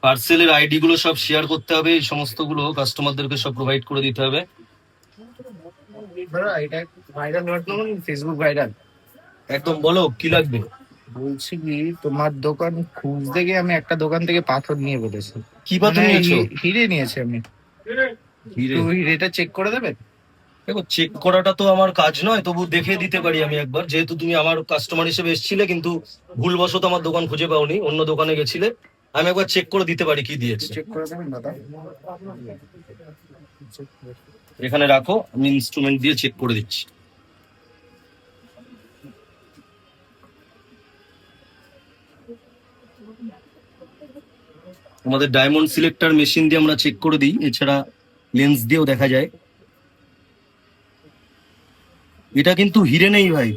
পার্সেলের ID গুলো সব share করতে হবে, এই সমস্ত গুলো কাস্টমারদেরকে সব প্রোভাইড করে দিতে হবে। এটা ভাইরাল ফেসবুক ভাইরাল। একদম বলো কি লাগবে। বলছি কি, তোমার দোকান খুঁজতে গিয়ে আমি একটা দোকান থেকে পাথর নিয়ে বলেছি। কি পাথর নিয়েছো? হিরে নিয়েছি আমি। হিরে? তো হিরেটা চেক করে দেবেন? দেখো, চেক করাটা তো আমার কাজ নয়, তবু দেখে দিতে পারি আমি একবার, যেহেতু তুমি আমার কাস্টমার হিসেবে এসেছিলে কিন্তু ভুলবশত আমার দোকান খুঁজে পাওনি, অন্য দোকানে গেছিলে। আমি একবার চেক করে দিতে পারি কি দিয়েছে। চেক করে দেবেন দাদা? এখানে রাখো, আমি ইনস্ট্রুমেন্ট দিয়ে চেক করে দিচ্ছি। আমাদের ডায়মন্ড সিলেক্টর মেশিন দিয়ে আমরা চেক করে দিই, এছাড়া লেন্স দিয়েও দেখা যায়। এটা কিন্তু হিরে নেই ভাই,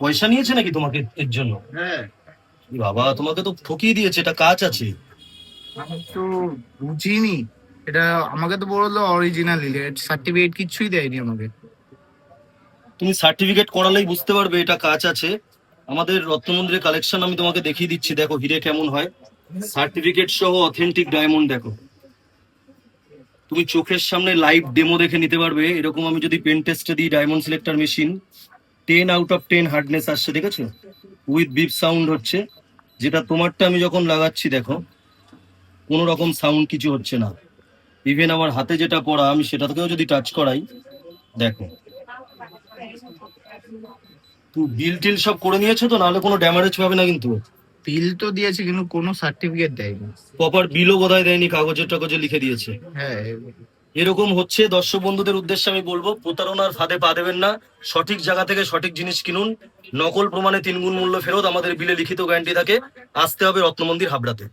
পয়সা নিয়েছে নাকি তোমাকে এর জন্য? হ্যাঁ। বাবা, তোমাকে তো ঠকিয়ে দিয়েছে, এটা কাজ আছে। আমি তো বুঝিনি এটা। আমাকে তো বললো অরিজিনাল সার্টিফিকেট কিচ্ছুই দেয়নি আমাকে। তুমি সার্টিফিকেট করালেই বুঝতে পারবে এটা কাজ আছে। আমাদের রত্নমন্দিরের কালেকশন আমি তোমাকে দেখিয়ে দিচ্ছি, দেখো হিরে কেমন হয়। সার্টিফিকেট সহ অথেন্টিক ডায়মন্ড দেখো, তুমি চোখের সামনে লাইভ ডেমো দেখে নিতে পারবে। এরকম আমি যদি পেন টেস্টে দিই diamond selector machine, 10 out of 10 hardness আসছে, ঠিক আছে, উইথ বিপ সাউন্ড হচ্ছে। যেটা তোমারটা আমি যখন লাগাচ্ছি দেখো, কোনো রকম সাউন্ড কিছু হচ্ছে না। ইভেন আমার হাতে যেটা পড়া আমি সেটা থেকেও যদি টাচ করাই, দেখো। তুই বিল টিল সব করে নিয়েছো তো, নাহলে কোনো ড্যামারেজ পাবে না কিন্তু। বিল তো দিয়েছে কিন্তু কোনো সার্টিফিকেট দেয়নি। প্রপার বিলও বোধহয় দেয়নি, কাগজে টাগজে লিখে দিয়েছে। হ্যাঁ। এরকম হচ্ছে। দর্শক বন্ধুদের উদ্দেশ্যে আমি বলবো, প্রতারণার ফাঁদে পা দেবেন না। সঠিক জায়গা থেকে সঠিক জিনিস কিনুন। নকল প্রমাণে 3 গুণ মূল্য ফেরত, আমাদের বিলে লিখিত গ্যারান্টি থাকে। আসতে হবে রত্নমন্দির হাবড়াতে।